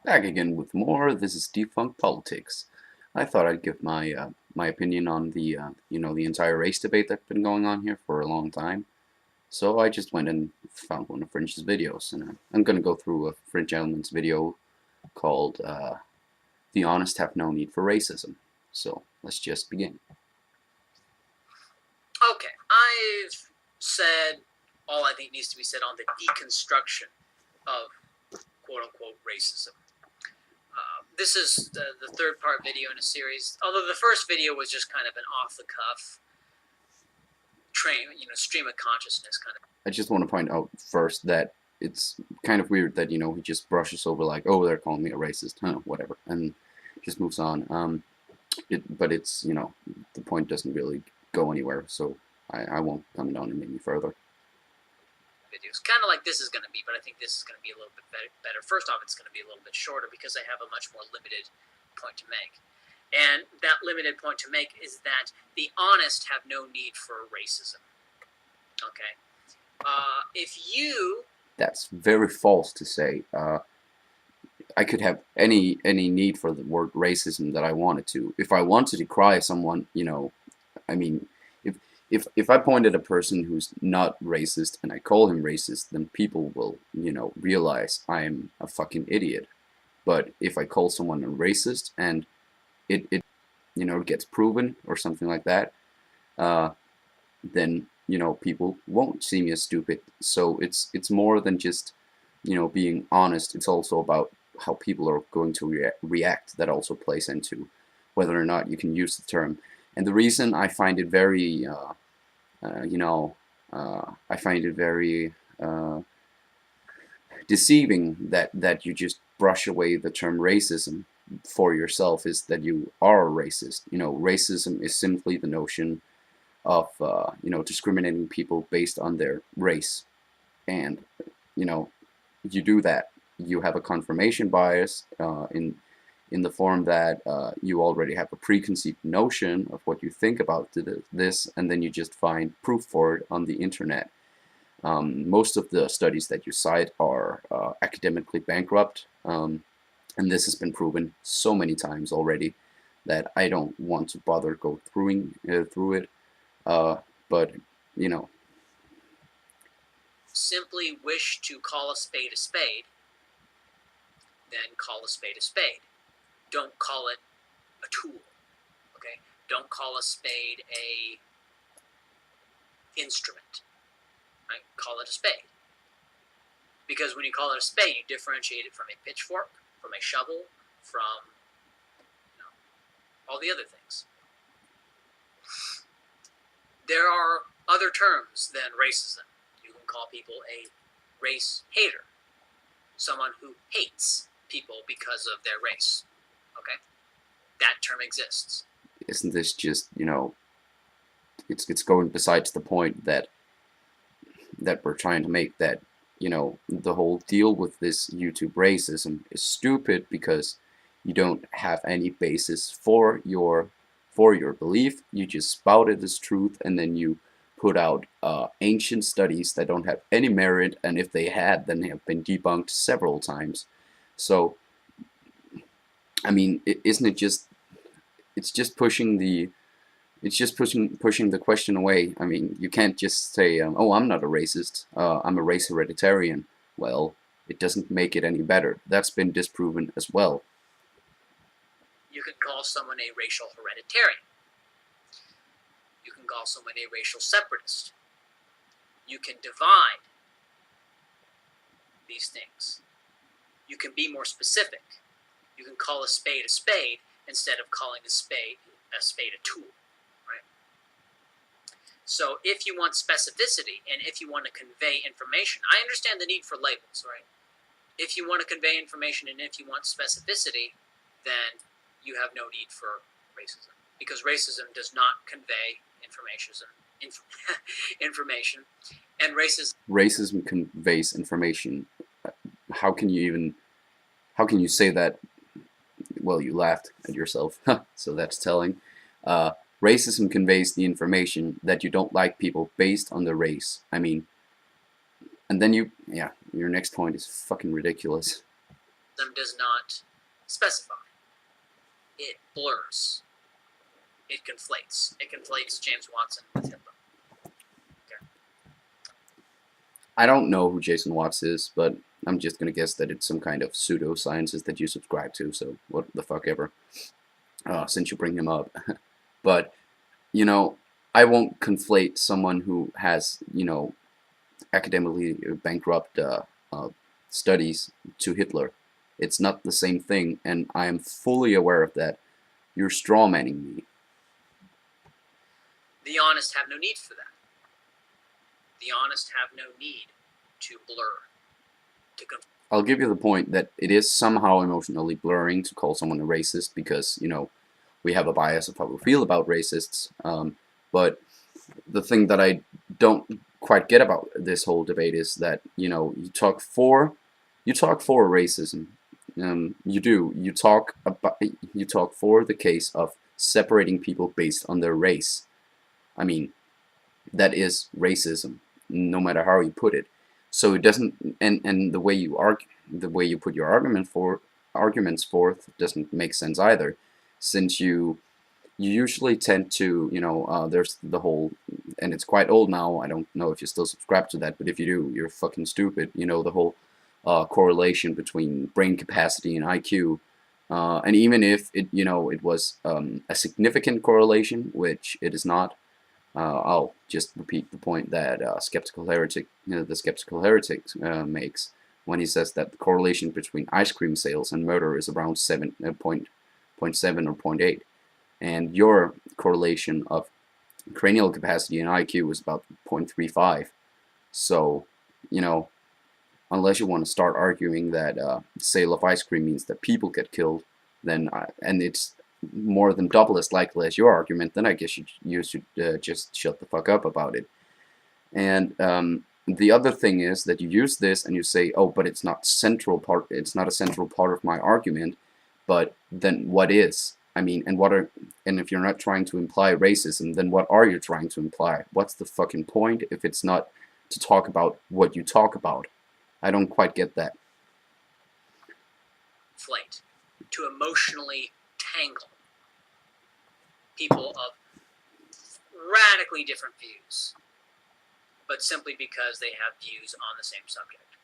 Back again with more. This is Debunked Politics. I thought I'd give my opinion on the the entire race debate that's been going on here for a long time. So I just went and found one of Fringe's videos, and I'm gonna go through a FringeElements video called "The Honest Have No Need for Racism." So let's just begin. Okay, I've said all I think needs to be said on the deconstruction of quote-unquote racism. This is the third part video in a series, although the first video was just kind of an off-the-cuff stream of consciousness kind of. I just want to point out first that it's kind of weird that he just brushes over like, oh, they're calling me a racist, whatever, and just moves on. But it's the point doesn't really go anywhere, so I won't comment on it any further. Videos, kind of like this is going to be, but I think this is going to be a little bit better. First off, it's going to be a little bit shorter because I have a much more limited point to make. And that limited point to make is that the honest have no need for racism. Okay? If you... That's very false to say. I could have any need for the word racism that I wanted to. If I want to decry someone, I mean, if I point at a person who's not racist and I call him racist, then people will, realize I'm a fucking idiot. But if I call someone a racist and it gets proven or something like that, then people won't see me as stupid. So it's more than just being honest. It's also about how people are going to react. That also plays into whether or not you can use the term. And the reason I find it very I find it very deceiving that you just brush away the term racism for yourself is that you are a racist. Racism is simply the notion of discriminating people based on their race, and you do that, you have a confirmation bias in the form that you already have a preconceived notion of what you think about this, and then you just find proof for it on the internet. Most of the studies that you cite are academically bankrupt, and this has been proven so many times already that I don't want to bother go through it. But simply wish to call a spade, then call a spade. Don't call it a tool, okay? Don't call a spade a instrument, right? Call it a spade. Because when you call it a spade, you differentiate it from a pitchfork, from a shovel, from all the other things. There are other terms than racism. You can call people a race hater, someone who hates people because of their race. Okay? That term exists. Isn't this just, it's going besides the point that we're trying to make, that, the whole deal with this YouTube racism is stupid because you don't have any basis for your belief. You just spout it as truth, and then you put out ancient studies that don't have any merit, and if they had, then they have been debunked several times. So I mean, isn't it just? It's just pushing the question away. I mean, you can't just say, "Oh, I'm not a racist. I'm a race hereditarian." Well, it doesn't make it any better. That's been disproven as well. You can call someone a racial hereditarian. You can call someone a racial separatist. You can divide these things. You can be more specific. You can call a spade instead of calling a spade a tool, right? So if you want specificity and if you want to convey information, I understand the need for labels, right? If you want to convey information and if you want specificity, then you have no need for racism, because racism does not convey information, and racism conveys information. How can you say that? Well, you laughed at yourself, so that's telling. Racism conveys the information that you don't like people based on their race. I mean, and then your next point is fucking ridiculous. does not specify. It blurs. It conflates. It conflates James Watson with Hitler. Okay. I don't know who Jason Watts is, but I'm just gonna guess that it's some kind of pseudosciences that you subscribe to. So what the fuck ever. Since you bring him up, but you know, I won't conflate someone who has academically bankrupt studies to Hitler. It's not the same thing, and I am fully aware of that. You're strawmanning me. The honest have no need for that. The honest have no need to blur, to conflate. I'll give you the point that it is somehow emotionally blurring to call someone a racist because, we have a bias of how we feel about racists. But the thing that I don't quite get about this whole debate is that, you talk for racism. You do. You talk for the case of separating people based on their race. I mean, that is racism, no matter how you put it. So it doesn't, and the way you put your arguments forth doesn't make sense either, since you usually tend to, there's the whole, and it's quite old now. I don't know if you still subscribe to that, but if you do, you're fucking stupid. The whole correlation between brain capacity and IQ. And even if it was a significant correlation, which it is not, I'll just repeat the point that the skeptical heretic makes when he says that the correlation between ice cream sales and murder is around 7.7 or 0.8, and your correlation of cranial capacity and IQ is about 0.35. So, unless you want to start arguing that sale of ice cream means that people get killed, then and it's more than double as likely as your argument, then I guess you should just shut the fuck up about it. And the other thing is that you use this and you say, oh, but it's not a central part of my argument. But then what is? I mean, and if you're not trying to imply racism, then what are you trying to imply? What's the fucking point if it's not to talk about what you talk about? I don't quite get that. Inflate, to emotionally tangle people of radically different views, but simply because they have views on the same subject.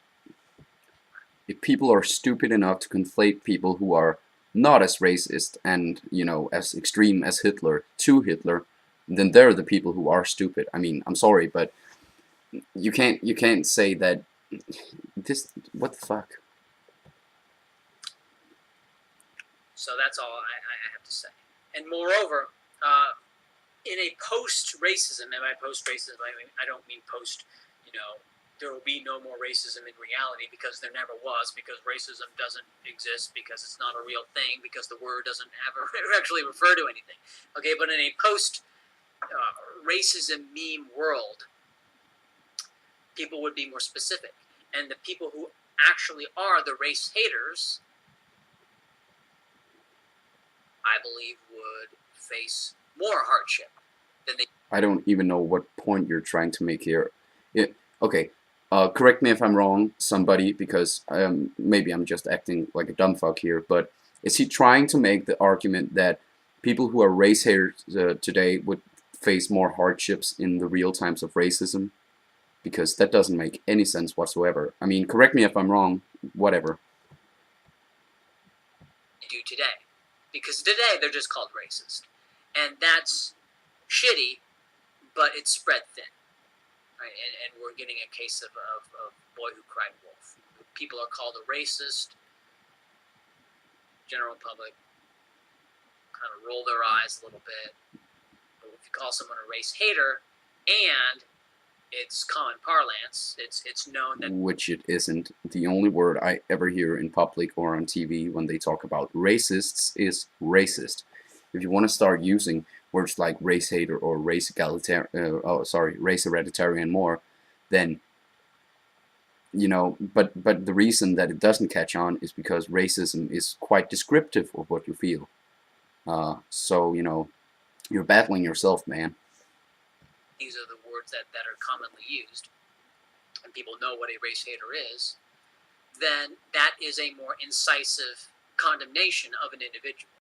If people are stupid enough to conflate people who are not as racist and, as extreme as Hitler to Hitler, then they're the people who are stupid. I mean, I'm sorry, but you can't say that what the fuck? So that's all I have to say. And moreover, in a post-racism, and by post-racism I don't mean post, there will be no more racism in reality, because there never was, because racism doesn't exist, because it's not a real thing, because the word doesn't ever actually refer to anything. Okay, but in a post-racism meme world, people would be more specific. And the people who actually are the race haters, I believe, would face more hardship than they... I don't even know what point you're trying to make here. Okay, correct me if I'm wrong, somebody, because maybe I'm just acting like a dumb fuck here, but is he trying to make the argument that people who are race haters today would face more hardships in the real times of racism? Because that doesn't make any sense whatsoever. I mean, correct me if I'm wrong, whatever. Do today. Because today they're just called racist. And that's shitty, but it's spread thin. Right? And we're getting a case of Boy Who Cried Wolf. People are called a racist. General public kind of roll their eyes a little bit. But if you call someone a race hater, and it's common parlance, it's known that... Which it isn't. The only word I ever hear in public or on TV when they talk about racists is racist. If you want to start using words like race hater or race hereditary more, then, but the reason that it doesn't catch on is because racism is quite descriptive of what you feel. So, you're battling yourself, man. These are the words that are commonly used, and people know what a race hater is. then that is a more incisive condemnation of an individual.